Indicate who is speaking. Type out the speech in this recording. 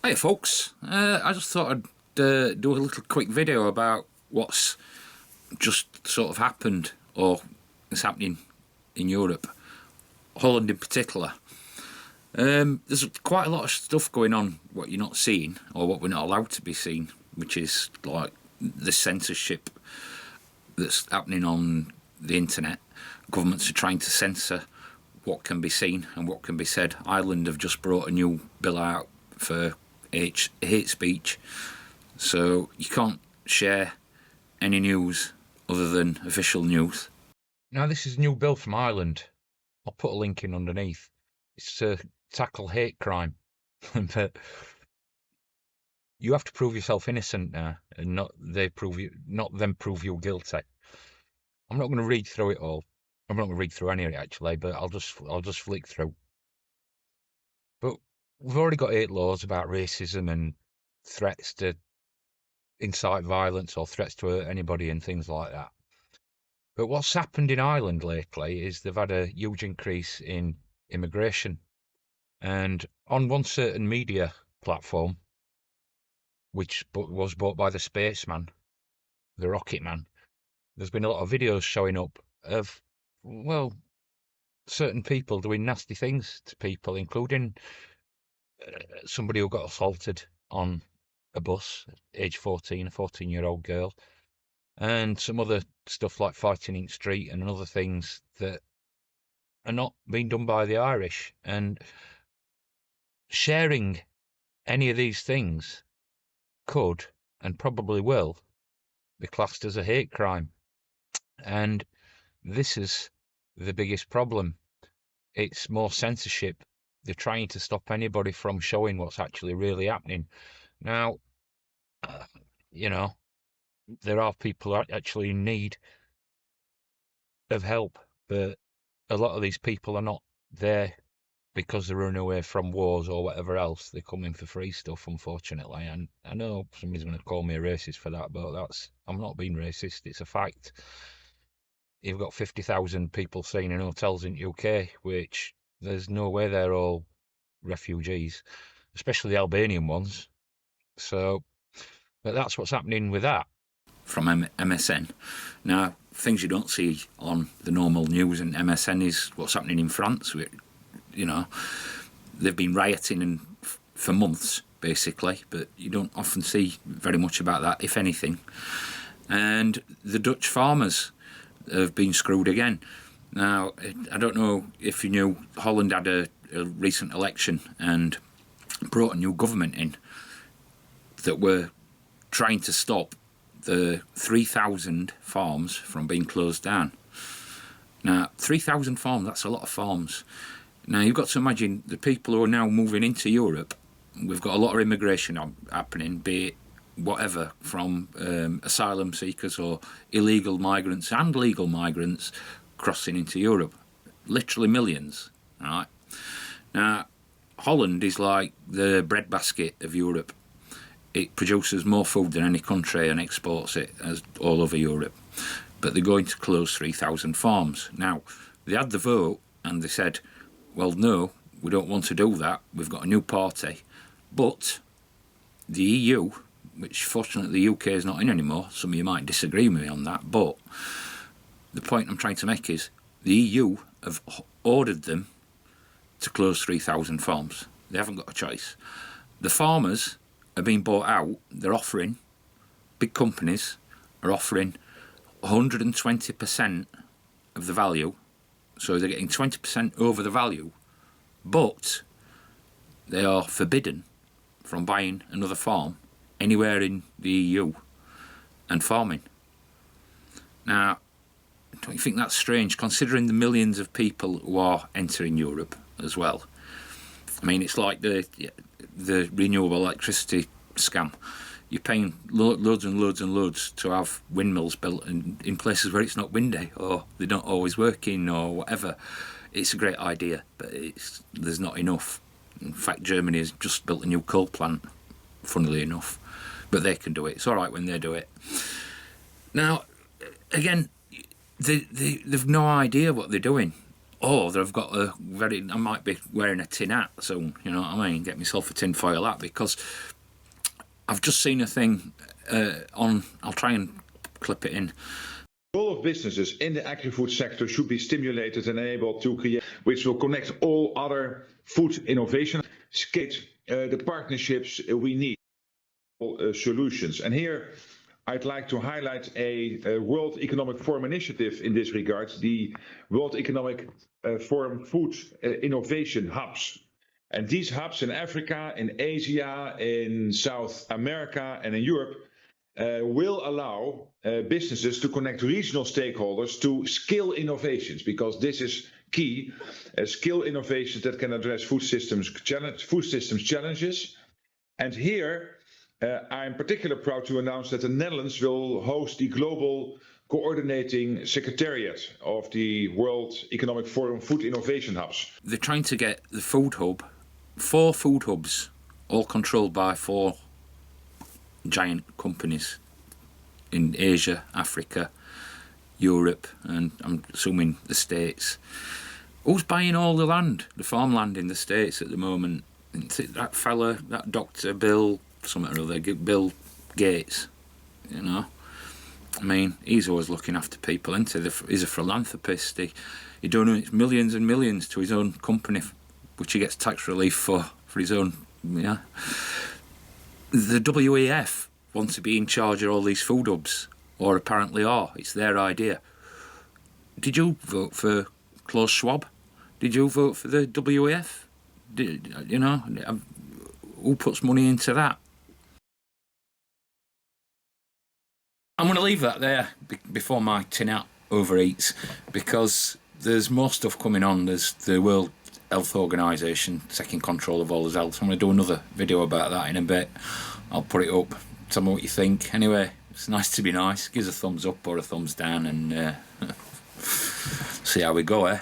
Speaker 1: Hey folks, I just thought I'd do a little quick video about what's just sort of happened or is happening in Europe, Holland in particular. There's quite a lot of stuff going on what you're not seeing or what we're not allowed to be seen, which is like the censorship that's happening on the internet. Governments are trying to censor what can be seen and what can be said. Ireland have just brought a new bill out for hate speech, so you can't share any news other than official news.
Speaker 2: Now, this is a new bill from Ireland. I'll put a link in underneath. It's to tackle hate crime. But you have to prove yourself innocent now, and not them prove you guilty. I'm not going to read through it all. I'm not going to read through any of it actually, but I'll just flick through. But we've already got 8 laws about racism and threats to incite violence or threats to hurt anybody and things like that. But what's happened in Ireland lately is they've had a huge increase in immigration. And on one certain media platform, which was bought by the spaceman, the rocket man, there's been a lot of videos showing up of, well, certain people doing nasty things to people, including somebody who got assaulted on a bus, age 14, a 14-year-old girl, and some other stuff like fighting in the street and other things that are not being done by the Irish. And sharing any of these things could, and probably will, be classed as a hate crime. And this is the biggest problem. It's more censorship. They're trying to stop anybody from showing what's actually really happening. Now, there are people actually in need of help, but a lot of these people are not there because they're running away from wars or whatever else. They're coming for free stuff, unfortunately. And I know somebody's going to call me a racist for that, but I'm not being racist. It's a fact. You've got 50,000 people staying in hotels in UK, which there's no way they're all refugees, especially the Albanian ones. So, but that's what's happening with that.
Speaker 1: From MSN. Now, things you don't see on the normal news in MSN is what's happening in France. They've been rioting for months, basically, but you don't often see very much about that, if anything. And the Dutch farmers have been screwed again. Now, I don't know if you knew, Holland had a recent election and brought a new government in that were trying to stop the 3,000 farms from being closed down. Now, 3,000 farms, that's a lot of farms. Now, you've got to imagine the people who are now moving into Europe. We've got a lot of immigration happening, be it whatever, from asylum seekers or illegal migrants and legal migrants crossing into Europe. Literally millions, right? Now, Holland is like the breadbasket of Europe. It produces more food than any country and exports it as all over Europe. But they're going to close 3,000 farms. Now, they had the vote and they said, well, no, we don't want to do that. We've got a new party. But the EU, which fortunately the UK is not in anymore, some of you might disagree with me on that, but the point I'm trying to make is the EU have ordered them to close 3,000 farms. They haven't got a choice. The farmers are being bought out. They're offering, big companies are offering 120% of the value, so they're getting 20% over the value, but they are forbidden from buying another farm anywhere in the EU and farming. Now, don't you think that's strange, considering the millions of people who are entering Europe as well? I mean, it's like the renewable electricity scam. You're paying loads and loads and loads to have windmills built in places where it's not windy or they're not always working or whatever. It's a great idea, but there's not enough. In fact, Germany has just built a new coal plant, funnily enough, but they can do it. It's all right when they do it. Now, again, they've no idea what they're doing. or they've got a very. I might be wearing a tin hat soon. You know what I mean? Get myself a tin foil hat, because I've just seen a thing on. I'll try and clip it in.
Speaker 3: All of businesses in the agri-food sector should be stimulated and able to create, which will connect all other food innovation, skate the partnerships we need, solutions. And here I'd like to highlight a World Economic Forum initiative in this regard, the World Economic Forum Food Innovation Hubs. And these hubs in Africa, in Asia, in South America, and in Europe will allow businesses to connect regional stakeholders to skill innovations, because this is key. Skill innovations that can address food systems challenges. And here I'm particularly proud to announce that the Netherlands will host the global coordinating secretariat of the World Economic Forum Food Innovation Hubs.
Speaker 1: They're trying to get the food hub, 4 food hubs, all controlled by 4 giant companies in Asia, Africa, Europe, and I'm assuming the States. Who's buying all the land, the farmland in the States at the moment? That fella, that Dr. Bill, something or other, Bill Gates, you know? I mean, he's always looking after people, isn't he? He's a philanthropist. He donates millions and millions to his own company, which he gets tax relief for his own, yeah. The WEF want to be in charge of all these food hubs, or apparently are. It's their idea. Did you vote for Klaus Schwab? Did you vote for the WEF? You know, who puts money into that? I'm going to leave that there before my tin hat overeats, because there's more stuff coming on. There's the World Health Organisation taking control of all the health. I'm going to do another video about that in a bit. I'll put it up. Tell me what you think. Anyway, it's nice to be nice. Give us a thumbs up or a thumbs down, and see how we go, eh?